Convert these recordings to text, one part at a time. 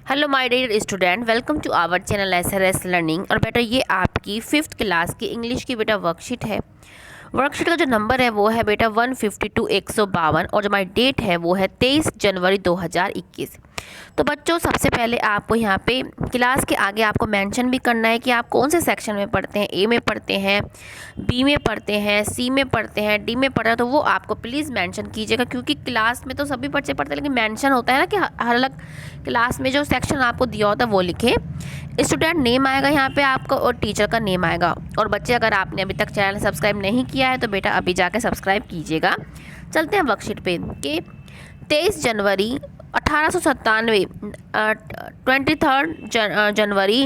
Hello my dear student, welcome to our channel SRS learning. और बेटा ये आपकी 5th क्लास की इंग्लिश की बेटा वर्कशीट है। वर्कशीट का जो नंबर है वो है बेटा 152 152 और जो हमारी डेट है वो है 23 जनवरी 2021। तो बच्चों सबसे पहले आपको यहाँ पे क्लास के आगे आपको मेंशन भी करना है कि आप कौन से सेक्शन में पढ़ते हैं। ए में पढ़ते हैं, बी में पढ़ते हैं, सी में पढ़ते हैं, डी में पढ़ते हैं। तो वो आपको प्लीज़ मेंशन कीजिएगा, क्योंकि क्लास में तो सभी बच्चे पढ़ते हैं लेकिन मेंशन होता है ना कि हर अलग क्लास में जो सेक्शन आपको दिया होता है वो लिखे। स्टूडेंट नेम आएगा यहाँ पे आपका और टीचर का नेम आएगा। और बच्चे अगर आपने अभी तक चैनल सब्सक्राइब नहीं किया है तो बेटा अभी जाके सब्सक्राइब कीजिएगा। चलते हैं वर्कशीट पे कि 23 जनवरी 1897, 23 जनवरी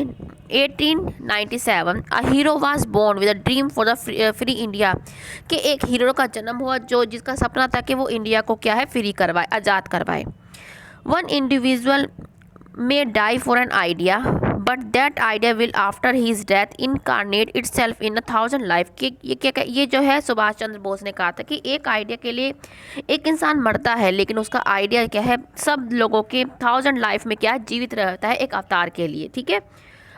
1897 a hero was born with a dream for the free India. कि एक हीरो का जन्म हुआ जो जिसका सपना था कि वो इंडिया को क्या है, फ्री करवाए, आज़ाद करवाए। One individual may die for an idea, but that idea will after his death incarnate itself in 1,000 life। कि ये जो है सुभाष चंद्र बोस ने कहा था कि एक आइडिया के लिए एक इंसान मरता है लेकिन उसका आइडिया क्या है, सब लोगों के 1000 लाइफ में क्या है, जीवित रहता है एक अवतार के लिए। ठीक है,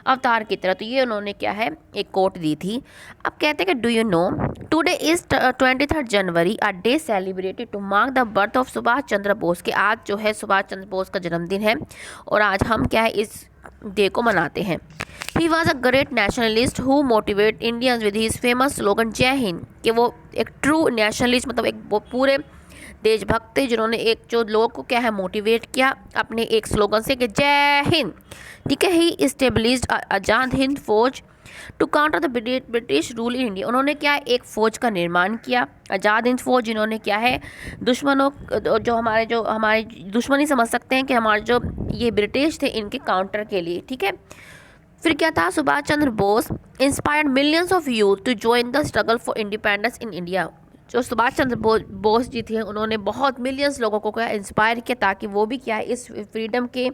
अवतार की तरह। तो ये उन्होंने क्या है, एक कोट दी थी। अब कहते हैं कि do you know today is 23 January a day celebrated to mark the birth of Subhash Chandra Bose. के आज जो है सुभाष चंद्र बोस का जन्मदिन है और आज हम क्या है इस डे को मनाते हैं। He was a great nationalist who motivate Indians with his famous slogan जय हिंद। कि वो एक ट्रू नेशनलिस्ट, मतलब एक वो पूरे देशभक्त थे जिन्होंने एक जो लोगों को क्या है मोटिवेट किया अपने एक स्लोगन से कि जय हिंद। ठीक है, ही established Azad Hind Fauj to counter the British rule in India. उन्होंने क्या एक फ़ौज का निर्माण किया, आज़ाद हिंद फौज, जिन्होंने क्या है दुश्मनों जो हमारे दुश्मन ही समझ सकते हैं कि हमारे जो ये ब्रिटिश थे इनके काउंटर के लिए। ठीक है, फिर क्या था, Subhash Chandra Bose inspired millions of youth to join the struggle for independence in India. जो सुभाष चंद्र बोस जी थे उन्होंने बहुत मिलियंस लोगों को क्या इंस्पायर किया ताकि वो भी क्या है इस फ्रीडम के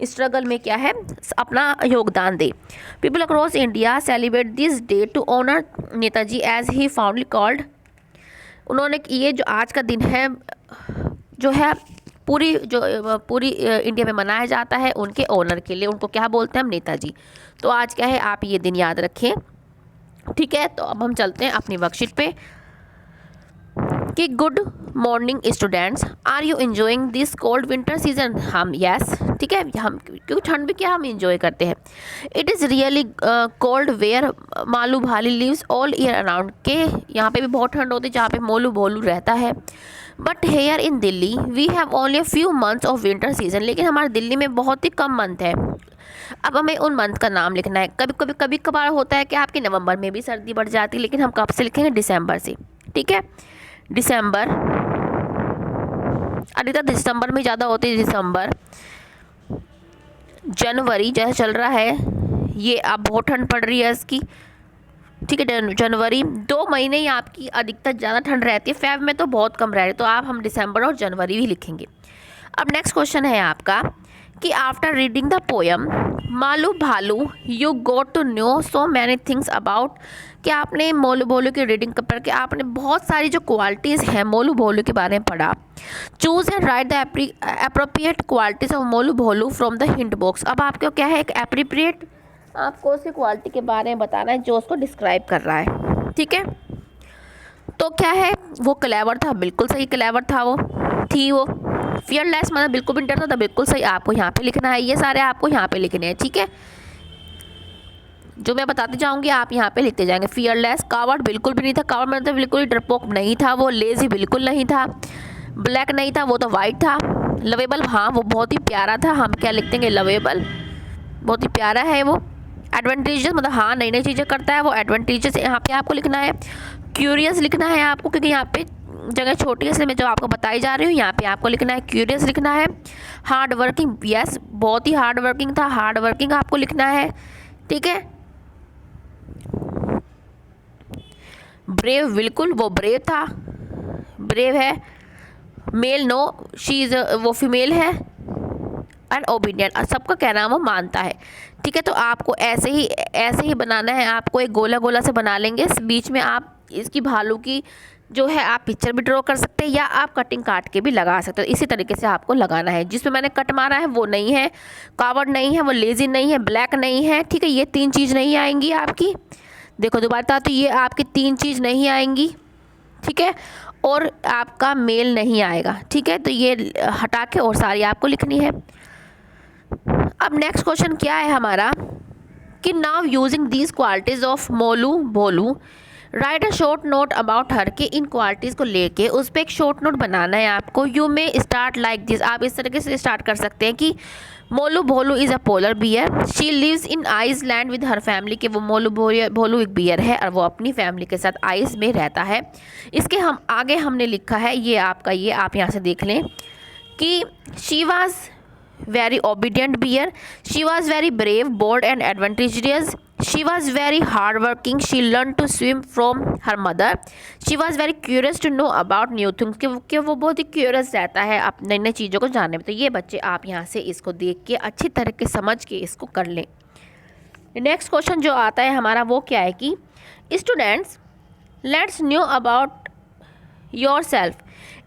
स्ट्रगल में क्या है अपना योगदान दे। People across India celebrate this day to honour Netaji as he fondly called. उन्होंने ये जो आज का दिन है जो है पूरी इंडिया में मनाया जाता है उनके ऑनर के लिए। उनको क्या बोलते हैं हम, नेताजी। तो आज क्या है आप ये दिन याद रखें। ठीक है, तो अब हम चलते हैं अपनी वर्कशीट पे कि good morning students, are you enjoying this cold winter season. हम यस, ठीक है, हम क्योंकि ठंड भी क्या हम इंजॉय करते हैं। It is really cold where Malu Bhali lives all year around. के यहाँ पे भी बहुत ठंड होती है जहाँ पे मोलू भोलू रहता है। But here in Delhi we have only a few months of winter season. लेकिन हमारे दिल्ली में बहुत ही कम मंथ है। अब हमें उन मंथ का नाम लिखना है। कभी कभार होता है कि आपके नवंबर में भी सर्दी बढ़ जाती है, लेकिन हम कब से लिखेंगे, दिसंबर से। ठीक है, दिसंबर, अधिकतर दिसंबर में ज़्यादा होती है। दिसंबर, जनवरी जैसे चल रहा है ये अब बहुत ठंड पड़ रही है इसकी। ठीक है, जनवरी 2 महीने ही आपकी अधिकतर ज़्यादा ठंड रहती है। फेब में तो बहुत कम रह रही है, तो आप हम दिसंबर और जनवरी भी लिखेंगे। अब नेक्स्ट क्वेश्चन है आपका कि after reading the poem Malu Bhalu you got to know so many things about. कि आपने मोलू भोलू की रीडिंग कर के आपने बहुत सारी जो क्वालिटीज़ हैं मोलू भोलू के बारे में पढ़ा। Choose and right the appropriate qualities of Molu Bholu from the hint box. अब आपको क्या है एक एप्रोप्रिएट आपको उसकी क्वालिटी के बारे में बताना है जो उसको डिस्क्राइब कर रहा है। ठीक है, तो क्या है वो क्लेवर था, बिल्कुल सही क्लेवर था वो थी वो। फियरलेस मतलब बिल्कुल भी डरता था, बिल्कुल सही आपको यहाँ पे लिखना है। ये सारे आपको यहाँ पे लिखने हैं। ठीक है, जो मैं बताती जाऊँगी आप यहाँ पे लिखते जाएंगे। फियरलेस, कावर्ड बिल्कुल भी नहीं था, कावर्ड मतलब बिल्कुल ही डरपोक नहीं था वो। लेजी बिल्कुल नहीं था, ब्लैक नहीं था, वो तो वाइट था। लवेबल, हाँ वो बहुत ही प्यारा था, हम क्या लिख देंगे, लवेबल, बहुत ही प्यारा है वो। एडवांटेजेस मतलब हाँ नई नई चीज़ें करता है वो, एडवांटेजेस यहाँ पे आपको लिखना है। क्यूरियस लिखना है आपको, क्योंकि यहाँ पे जगह छोटी है इसलिए मैं जो आपको बताई जा रही हूँ यहाँ पे आपको लिखना है क्यूरियस लिखना है। हार्ड वर्किंग, यस बहुत ही हार्ड वर्किंग था, हार्ड वर्किंग आपको लिखना है। ठीक है, ब्रेव बिल्कुल वो ब्रेव था, ब्रेव है। मेल नो शी इज़ वो फीमेल है। एंड ओबीडियंट, सबका कहना वो मानता है। ठीक है, तो आपको ऐसे ही बनाना है। आपको एक गोला गोला से बना लेंगे, बीच में आप इसकी भालू की जो है आप पिक्चर भी ड्रॉ कर सकते हैं या आप कटिंग काट के भी लगा सकते हो। इसी तरीके से आपको लगाना है। जिसमें मैंने कट मारा है वो नहीं है, कावर्ड नहीं है, वो लेज़ी नहीं है, ब्लैक नहीं है, ठीक है। ये 3 चीज़ नहीं आएंगी आपकी। देखो दोबारा तो ये आपकी 3 चीज़ नहीं आएंगी, ठीक है। और आपका मेल नहीं आएगा, ठीक है। तो ये हटा के और सारी आपको लिखनी है। अब नेक्स्ट क्वेश्चन क्या है हमारा कि now using these qualities of Molu Bholu right a short note about her, कि इन क्वालिटीज़ को लेके उस पर एक शॉर्ट नोट बनाना है आपको। You may start like this, आप इस तरीके से स्टार्ट कर सकते हैं कि Molu Bholu is a polar bear, she lives in Iceland with her family, कि वो मोलू भोलू एक बियर है और वो अपनी फैमिली के साथ आइस में रहता है। इसके हम आगे हमने लिखा है, ये आपका, ये आप यहाँ से देख लें कि she was very obedient bear, she was very brave, bold and adventurous, she was very hardworking, she learned to swim from her mother, she was very curious to know about new things, कि वो बहुत ही curious रहता है आप नई नई चीज़ों को जानने में। तो ये बच्चे आप यहाँ से इसको देख के अच्छी तरह के समझ के इसको कर लें। नेक्स्ट क्वेश्चन जो आता है हमारा वो क्या है कि students let's new about yourself,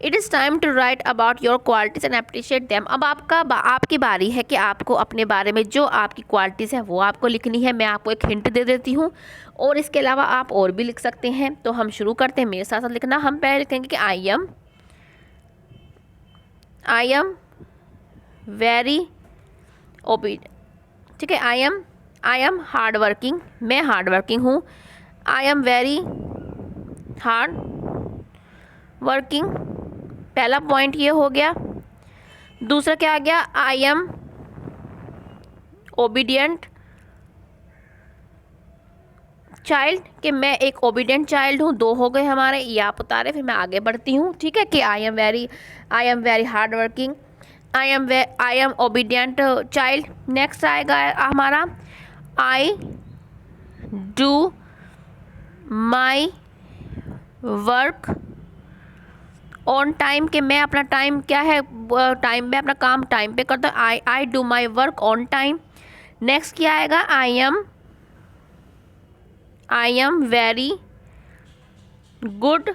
it is time to write about your qualities and appreciate them. अब आपकी बारी है कि आपको अपने बारे में जो आपकी क्वालिटीज़ हैं वो आपको लिखनी है। मैं आपको एक हिंट दे देती हूँ और इसके अलावा आप और भी लिख सकते हैं। तो हम शुरू करते हैं, मेरे साथ साथ लिखना। हम पहले लिखेंगे कि आई एम वेरी ओबीडिएंट, ठीक है। आई एम हार्ड वर्किंग, मैं हार्ड वर्किंग हूँ। I am very hard working, पहला पॉइंट ये हो गया। दूसरा क्या आ गया, आई एम ओबीडियंट चाइल्ड, कि मैं एक ओबीडियंट चाइल्ड हूँ। 2 हो गए हमारे, ये आप उतारे, फिर मैं आगे बढ़ती हूँ, ठीक है। कि I am very hard working, I am obedient child. Next आएगा हमारा I do my work on time, कि मैं अपना टाइम क्या है, टाइम में अपना काम टाइम पे करता हूँ। I do my work on time. Next क्या आएगा, I am very good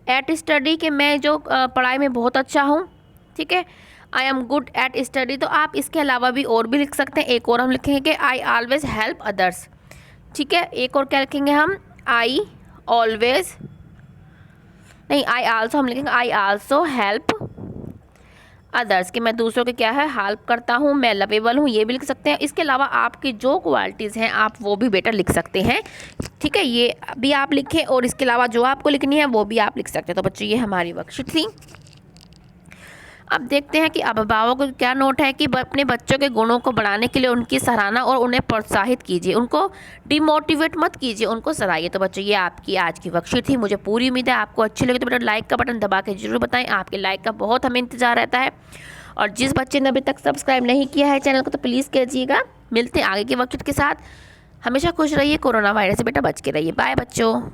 at study, कि मैं जो पढ़ाई में बहुत अच्छा हूँ, ठीक है। I am good at study. तो आप इसके अलावा भी और भी लिख सकते हैं। एक और हम लिखेंगे कि आई ऑलवेज हेल्प अदर्स, ठीक है। एक और क्या लिखेंगे हम, आई ऑलवेज, नहीं आई आल्सो, हम लिखेंगे आई आल्सो हेल्प अदर्स, कि मैं दूसरों के क्या है हेल्प करता हूँ, मैं लवेबल हूँ, ये भी लिख सकते हैं। इसके अलावा आपकी जो क्वालिटीज़ हैं आप वो भी बेटर लिख सकते हैं, ठीक है। ये भी आप लिखें और इसके अलावा जो आपको लिखनी है वो भी आप लिख सकते हैं। तो बच्चों ये हमारी वर्कशीट थी। अब देखते हैं कि अभिभावकों को क्या नोट है कि अपने बच्चों के गुणों को बढ़ाने के लिए उनकी सराहना और उन्हें प्रोत्साहित कीजिए, उनको डिमोटिवेट मत कीजिए, उनको सराहिए। तो बच्चों ये आपकी आज की वर्कशीट थी। मुझे पूरी उम्मीद है आपको अच्छी लगी। तो बेटा लाइक का बटन दबा के जरूर बताएं, आपके लाइक का बहुत हमें इंतजार रहता है। और जिस बच्चे ने अभी तक सब्सक्राइब नहीं किया है चैनल को तो प्लीज़ कीजिएगा। मिलते हैं आगे की वर्कशीट के साथ। हमेशा खुश रहिए, कोरोना वायरस से बेटा बच के रहिए। बाय बच्चों।